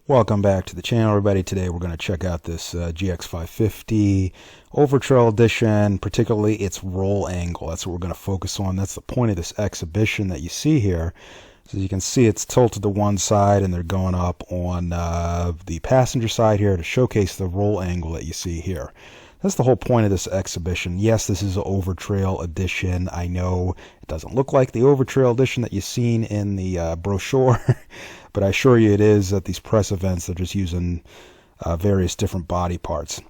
Welcome back to the channel, everybody. Today we're going to check out this GX550 Overtrail Edition, particularly its roll angle. That's what we're going to focus on. That's the point of this exhibition that you see here. So you can see it's tilted to one side and they're going up on the passenger side here to showcase the roll angle that you see here. That's the whole point of this exhibition. Yes, this is an Overtrail Edition. I know it doesn't look like the Overtrail Edition that you've seen in the brochure, but I assure you it is. At these press events, they're just using various different body parts.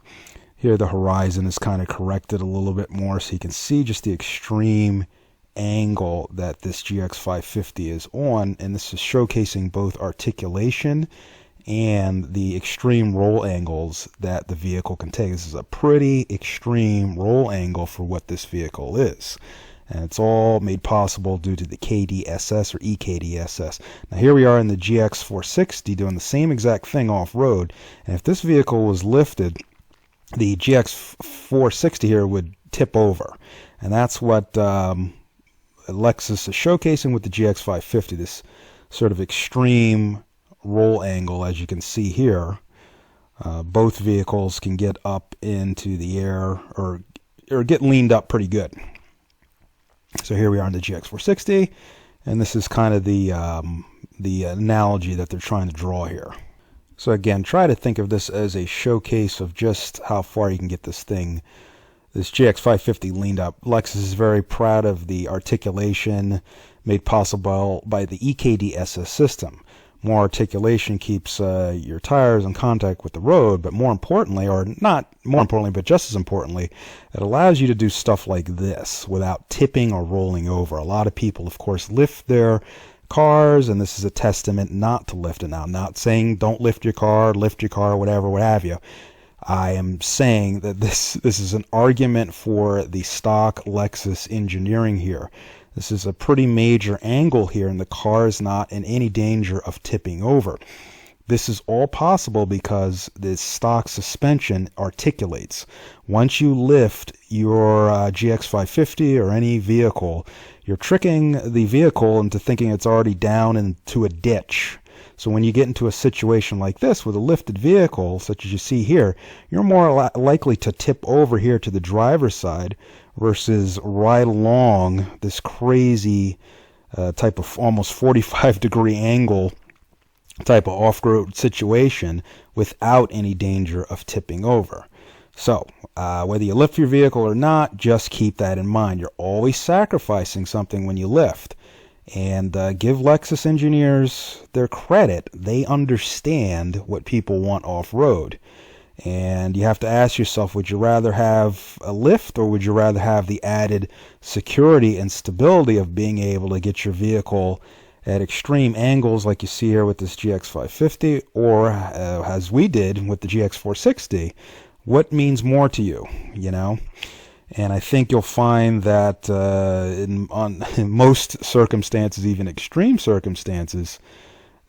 Here the horizon is kind of corrected a little bit more, so you can see just the extreme angle that this GX550 is on, and this is showcasing both articulation and the extreme roll angles that the vehicle can take. This is a pretty extreme roll angle for what this vehicle is. And it's all made possible due to the KDSS or EKDSS. Now here we are in the GX460 doing the same exact thing off-road. And if this vehicle was lifted, the GX460 here would tip over. And that's what Lexus is showcasing with the GX550, this sort of extreme roll angle. As you can see here, both vehicles can get up into the air or get leaned up pretty good. So here we are in the GX460, and this is kind of the analogy that they're trying to draw here. So again, try to think of this as a showcase of just how far you can get this GX550 leaned up. Lexus is very proud of the articulation made possible by the EKDSS system. More articulation keeps your tires in contact with the road, but more importantly, or not more importantly, but just as importantly, it allows you to do stuff like this without tipping or rolling over. A lot of people, of course, lift their cars, and this is a testament not to lift it. Now, I'm not saying don't lift your car, whatever, what have you. I am saying that this is an argument for the stock Lexus engineering here. This is a pretty major angle here, and the car is not in any danger of tipping over. This is all possible because the stock suspension articulates. Once you lift your GX550 or any vehicle, you're tricking the vehicle into thinking it's already down into a ditch. So when you get into a situation like this with a lifted vehicle, such as you see here, you're more likely to tip over here to the driver's side versus right along this crazy type of almost 45-degree angle type of off-road situation without any danger of tipping over. So whether you lift your vehicle or not, just keep that in mind. You're always sacrificing something when you lift. And give Lexus engineers their credit. They understand what people want off-road. And you have to ask yourself, would you rather have a lift, or would you rather have the added security and stability of being able to get your vehicle at extreme angles like you see here with this GX550, or as we did with the GX460? What means more to you, you know? And I think you'll find that in most circumstances, even extreme circumstances,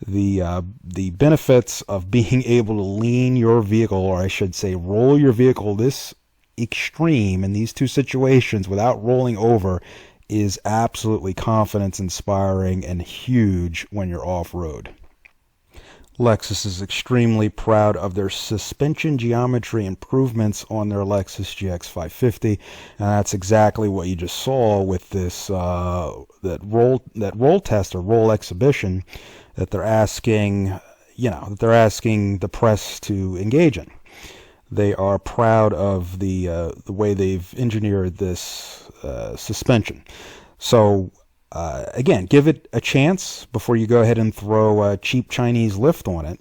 the benefits of being able to lean your vehicle, or I should say roll your vehicle this extreme in these two situations without rolling over, is absolutely confidence inspiring and huge when you're off-road. Lexus is extremely proud of their suspension geometry improvements on their Lexus GX550, and that's exactly what you just saw with this that roll test or roll exhibition that they're asking, the press to engage in. They are proud of the way they've engineered this suspension. So again, give it a chance before you go ahead and throw a cheap Chinese lift on it.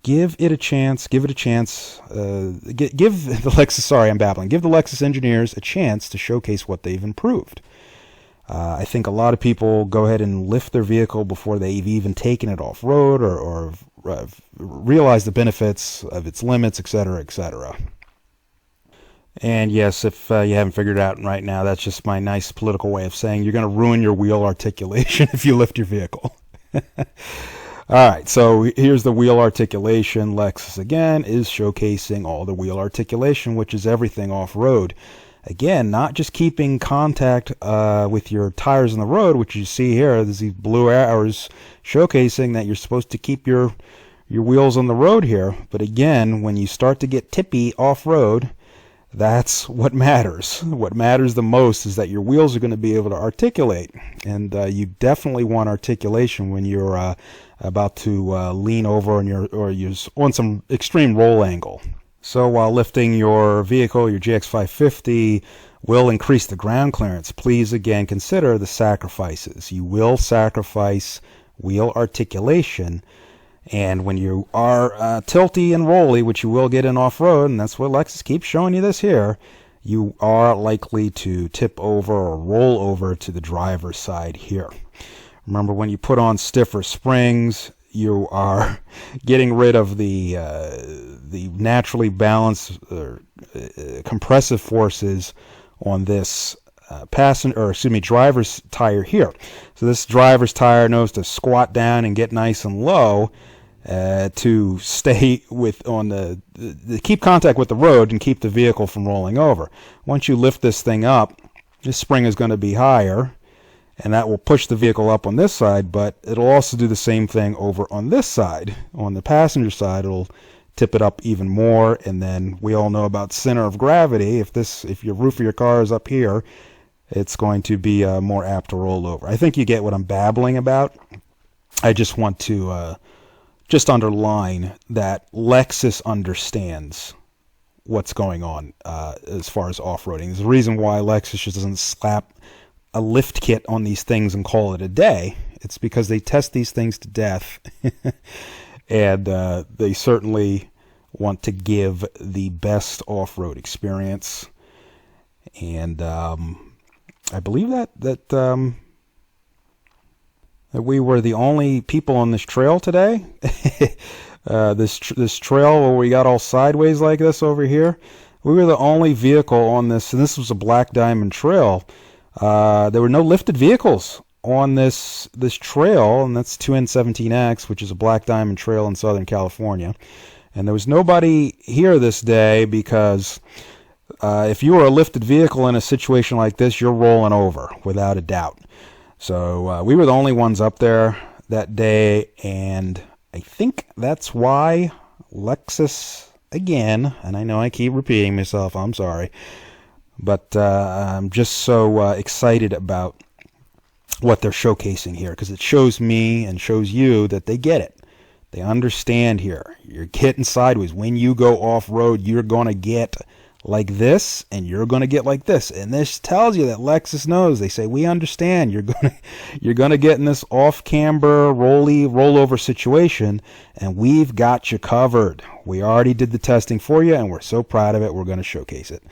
Give it a chance. Give the Lexus. Sorry, I'm babbling. Give the Lexus engineers a chance to showcase what they've improved. I think a lot of people go ahead and lift their vehicle before they've even taken it off road or realize the benefits of its limits, etc., etc. And yes, if you haven't figured it out right now, that's just my nice political way of saying you're going to ruin your wheel articulation if you lift your vehicle. All right, so here's the wheel articulation. Lexus, again, is showcasing all the wheel articulation, which is everything off-road. Again, not just keeping contact with your tires on the road, which you see here. There's these blue arrows showcasing that you're supposed to keep your your wheels on the road here. But again, when you start to get tippy off-road, that's what matters. What matters the most is that your wheels are going to be able to articulate. And you definitely want articulation when you're about to lean over on or you're on some extreme roll angle. So while lifting your vehicle, your GX550 will increase the ground clearance, please again consider the sacrifices. You will sacrifice wheel articulation, and when you are tilty and rolly, which you will get in off-road, and that's what Lexus keeps showing you this here, you are likely to tip over or roll over to the driver's side here. Remember, when you put on stiffer springs, you are getting rid of the naturally balanced compressive forces on this driver's tire here. So this driver's tire knows to squat down and get nice and low to stay keep contact with the road and keep the vehicle from rolling over. Once you lift this thing up, this spring is going to be higher, and that will push the vehicle up on this side, but it'll also do the same thing over on this side. On the passenger side, it'll tip it up even more, and then we all know about center of gravity. If your roof of your car is up here, it's going to be more apt to roll over. I think you get what I'm babbling about. I just want to just underline that Lexus understands what's going on as far as off-roading. There's a reason why Lexus just doesn't slap a lift kit on these things and call it a day. It's because they test these things to death. And they certainly want to give the best off-road experience. And I believe that we were the only people on this trail today. This trail where we got all sideways like this over here. We were the only vehicle on this, and this was a Black Diamond trail. There were no lifted vehicles on this trail, and that's 2N17X, which is a Black Diamond trail in Southern California. And there was nobody here this day because if you were a lifted vehicle in a situation like this, you're rolling over without a doubt. So we were the only ones up there that day, and I think that's why Lexus, again, and I know I keep repeating myself, I'm sorry, but I'm just so excited about what they're showcasing here, because it shows me and shows you that they get it. They understand here. You're getting sideways. When you go off-road, you're going to get like this, and you're going to get like this. And this tells you that Lexus knows. They say, we understand. You're going to get in this off-camber, rollover situation, and we've got you covered. We already did the testing for you, and we're so proud of it. We're going to showcase it.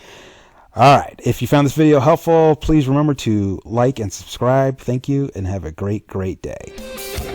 All right. If you found this video helpful, please remember to like and subscribe. Thank you, and have a great, great day.